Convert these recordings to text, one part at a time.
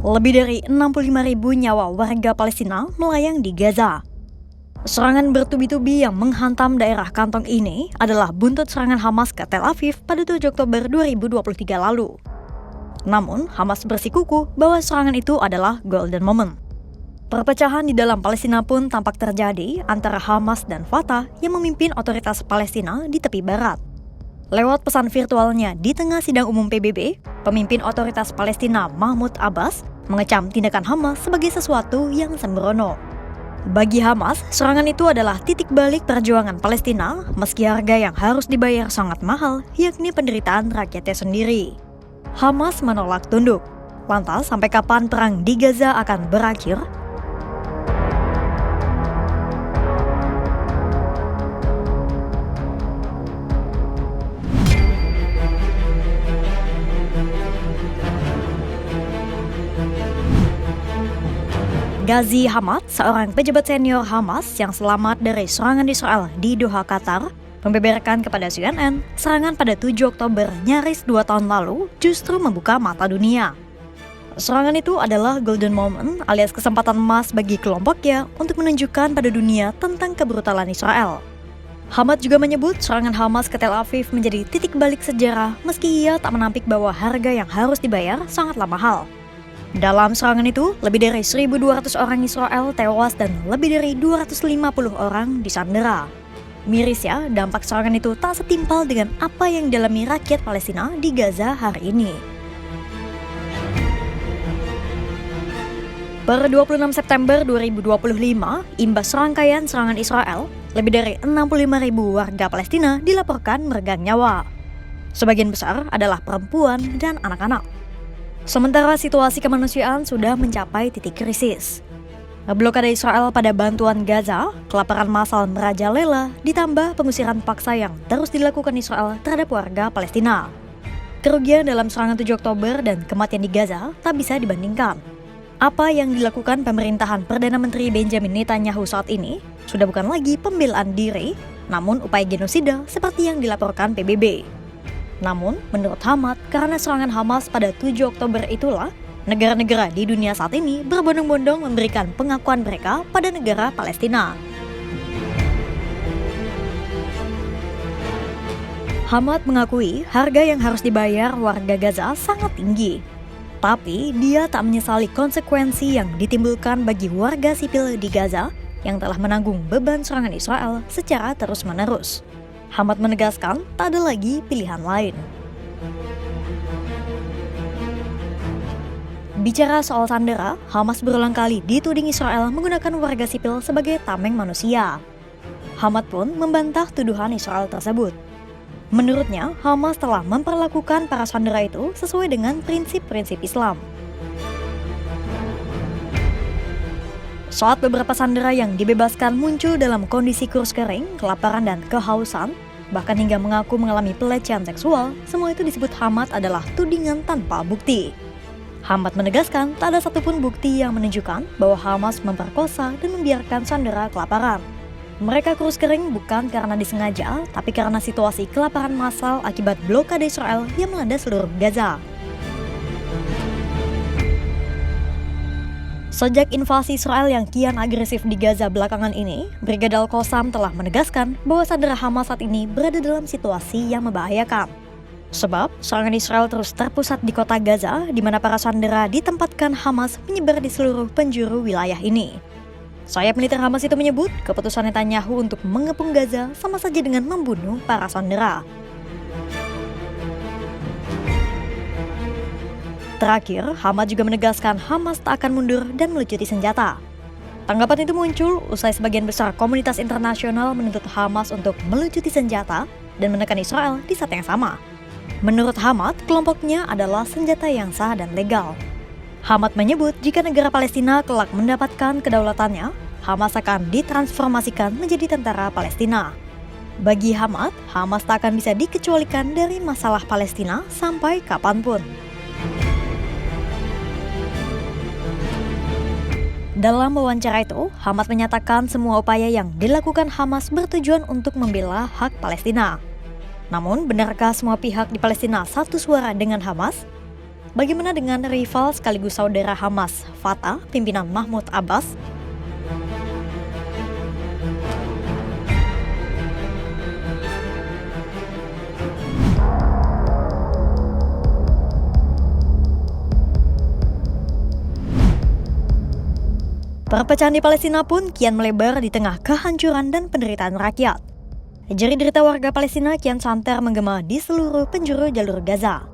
Lebih dari 65.000 nyawa warga Palestina melayang di Gaza. Serangan bertubi-tubi yang menghantam daerah kantong ini adalah buntut serangan Hamas ke Tel Aviv pada 7 Oktober 2023 lalu. Namun, Hamas bersikukuh bahwa serangan itu adalah golden moment. Perpecahan di dalam Palestina pun tampak terjadi antara Hamas dan Fatah yang memimpin otoritas Palestina di tepi barat. Lewat pesan virtualnya di tengah sidang umum PBB, pemimpin otoritas Palestina Mahmud Abbas mengecam tindakan Hamas sebagai sesuatu yang sembrono. Bagi Hamas, serangan itu adalah titik balik perjuangan Palestina meski harga yang harus dibayar sangat mahal, yakni penderitaan rakyatnya sendiri. Hamas menolak tunduk. Lantas, sampai kapan perang di Gaza akan berakhir? Ghazi Hamad, seorang pejabat senior Hamas yang selamat dari serangan Israel di Doha, Qatar, membeberkan kepada CNN, serangan pada 7 Oktober nyaris 2 tahun lalu justru membuka mata dunia. Serangan itu adalah golden moment alias kesempatan emas bagi kelompoknya untuk menunjukkan pada dunia tentang kebrutalan Israel. Hamad juga menyebut serangan Hamas ke Tel Aviv menjadi titik balik sejarah meski ia tak menampik bahwa harga yang harus dibayar sangatlah mahal. Dalam serangan itu, lebih dari 1.200 orang Israel tewas dan lebih dari 250 orang disandera. Mirisnya, dampak serangan itu tak setimpal dengan apa yang dialami rakyat Palestina di Gaza hari ini. Per 26 September 2025, imbas rangkaian serangan Israel, lebih dari 65.000 warga Palestina dilaporkan meregang nyawa. Sebagian besar adalah perempuan dan anak-anak. Sementara situasi kemanusiaan sudah mencapai titik krisis. Blokade Israel pada bantuan Gaza, kelaparan massal merajalela, ditambah pengusiran paksa yang terus dilakukan Israel terhadap warga Palestina. Kerugian dalam serangan 7 Oktober dan kematian di Gaza tak bisa dibandingkan. Apa yang dilakukan pemerintahan Perdana Menteri Benjamin Netanyahu saat ini sudah bukan lagi pembelaan diri, namun upaya genosida seperti yang dilaporkan PBB. Namun, menurut Hamad, karena serangan Hamas pada 7 Oktober itulah, negara-negara di dunia saat ini berbondong-bondong memberikan pengakuan mereka pada negara Palestina. Hamad mengakui harga yang harus dibayar warga Gaza sangat tinggi. Tapi, dia tak menyesali konsekuensi yang ditimbulkan bagi warga sipil di Gaza yang telah menanggung beban serangan Israel secara terus-menerus. Hamad menegaskan tak ada lagi pilihan lain. Bicara soal sandera, Hamas berulang kali dituding Israel menggunakan warga sipil sebagai tameng manusia. Hamad pun membantah tuduhan Israel tersebut. Menurutnya, Hamas telah memperlakukan para sandera itu sesuai dengan prinsip-prinsip Islam. Saat beberapa sandera yang dibebaskan muncul dalam kondisi kurus kering, kelaparan dan kehausan, bahkan hingga mengaku mengalami pelecehan seksual, semua itu disebut Hamad adalah tudingan tanpa bukti. Hamad menegaskan tak ada satupun bukti yang menunjukkan bahwa Hamas memperkosa dan membiarkan sandera kelaparan. Mereka kurus kering bukan karena disengaja, tapi karena situasi kelaparan massal akibat blokade Israel yang melanda seluruh Gaza. Sejak invasi Israel yang kian agresif di Gaza belakangan ini, Brigade Al-Qassam telah menegaskan bahwa sandera Hamas saat ini berada dalam situasi yang membahayakan. Sebab, serangan Israel terus terpusat di kota Gaza, di mana para sandera ditempatkan Hamas menyebar di seluruh penjuru wilayah ini. Sayap militer Hamas itu menyebut, keputusan Netanyahu untuk mengepung Gaza sama saja dengan membunuh para sandera. Terakhir, Hamad juga menegaskan Hamas tak akan mundur dan melucuti senjata. Tanggapan itu muncul usai sebagian besar komunitas internasional menuntut Hamas untuk melucuti senjata dan menekan Israel di saat yang sama. Menurut Hamad, kelompoknya adalah senjata yang sah dan legal. Hamad menyebut jika negara Palestina kelak mendapatkan kedaulatannya, Hamas akan ditransformasikan menjadi tentara Palestina. Bagi Hamad, Hamas tak akan bisa dikecualikan dari masalah Palestina sampai kapanpun. Dalam wawancara itu, Hamad menyatakan semua upaya yang dilakukan Hamas bertujuan untuk membela hak Palestina. Namun, benarkah semua pihak di Palestina satu suara dengan Hamas? Bagaimana dengan rival sekaligus saudara Hamas, Fatah, pimpinan Mahmud Abbas? Perpecahan di Palestina pun kian melebar di tengah kehancuran dan penderitaan rakyat. Jerit-derita warga Palestina kian santer menggema di seluruh penjuru jalur Gaza.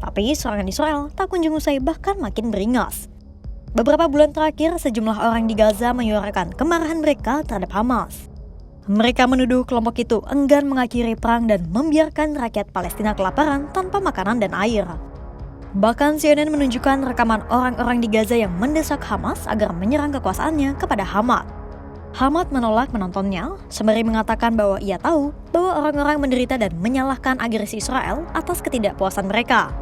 Tapi serangan Israel tak kunjung usai, bahkan makin beringas. Beberapa bulan terakhir, sejumlah orang di Gaza menyuarakan kemarahan mereka terhadap Hamas. Mereka menuduh kelompok itu enggan mengakhiri perang dan membiarkan rakyat Palestina kelaparan tanpa makanan dan air. Bahkan CNN menunjukkan rekaman orang-orang di Gaza yang mendesak Hamas agar menyerang kekuasaannya kepada Hamad. Hamad menolak menontonnya, sembari mengatakan bahwa ia tahu bahwa orang-orang menderita dan menyalahkan agresi Israel atas ketidakpuasan mereka.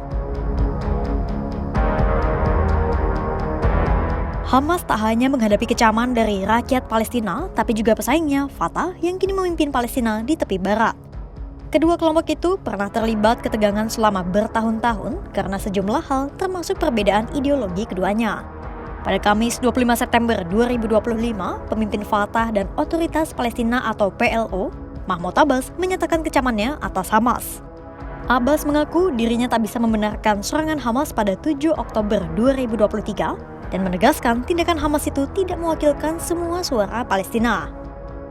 Hamas tak hanya menghadapi kecaman dari rakyat Palestina, tapi juga pesaingnya, Fatah, yang kini memimpin Palestina di tepi barat. Kedua kelompok itu pernah terlibat ketegangan selama bertahun-tahun karena sejumlah hal, termasuk perbedaan ideologi keduanya. Pada Kamis 25 September 2025, pemimpin Fatah dan Otoritas Palestina atau PLO, Mahmud Abbas, menyatakan kecamannya atas Hamas. Abbas mengaku dirinya tak bisa membenarkan serangan Hamas pada 7 Oktober 2023 dan menegaskan tindakan Hamas itu tidak mewakilkan semua suara Palestina.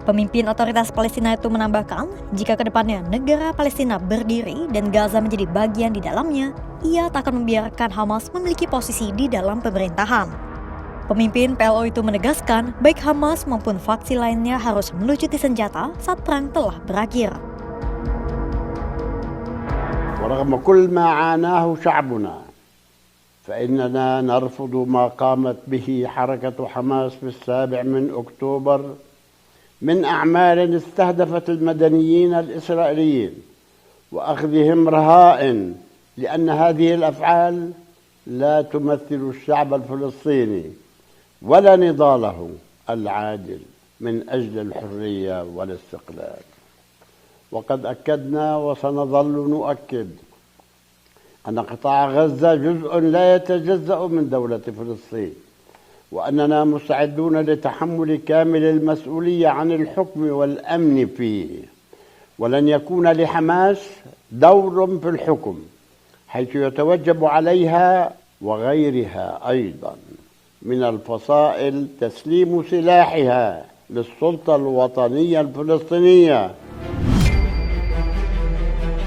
Pemimpin Otoritas Palestina itu menambahkan, jika kedepannya negara Palestina berdiri dan Gaza menjadi bagian di dalamnya, ia tak akan membiarkan Hamas memiliki posisi di dalam pemerintahan. Pemimpin PLO itu menegaskan, baik Hamas maupun faksi lainnya harus melucuti senjata saat perang telah berakhir. ورغم كل ما عاناه شعبنا فإننا نرفض ما قامت به حركة حماس في 7 أكتوبر من أعمال استهدفت المدنيين الإسرائيليين وأخذهم رهائن لأن هذه الأفعال لا تمثل الشعب الفلسطيني ولا نضاله العادل من أجل الحرية والاستقلال. وقد أكدنا وسنظل نؤكد أن قطاع غزة جزء لا يتجزأ من دولة فلسطين، وأننا مستعدون لتحمل كامل المسؤولية عن الحكم والأمن فيه، ولن يكون لحماس دور في الحكم حيث يتوجب عليها وغيرها أيضا من الفصائل تسليم سلاحها للسلطة الوطنية الفلسطينية.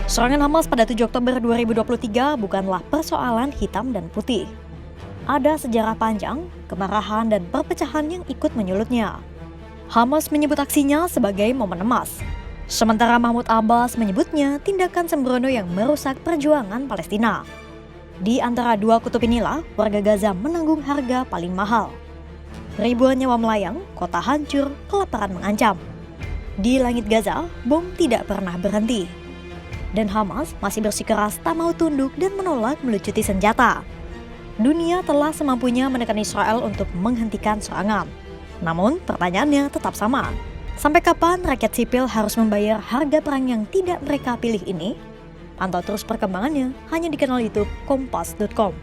Serangan Hamas pada 7 Oktober 2023 bukanlah persoalan hitam dan putih. Ada sejarah panjang, kemarahan, dan perpecahan yang ikut menyulutnya. Hamas menyebut aksinya sebagai momen emas, sementara Mahmud Abbas menyebutnya tindakan sembrono yang merusak perjuangan Palestina. Di antara dua kutub inilah, warga Gaza menanggung harga paling mahal. Ribuan nyawa melayang, kota hancur, kelaparan mengancam. Di langit Gaza, bom tidak pernah berhenti. Dan Hamas masih bersikeras tak mau tunduk dan menolak melucuti senjata. Dunia telah semampunya menekan Israel untuk menghentikan serangan. Namun pertanyaannya tetap sama. Sampai kapan rakyat sipil harus membayar harga perang yang tidak mereka pilih ini? Pantau terus perkembangannya hanya di kanal YouTube Kompas.com.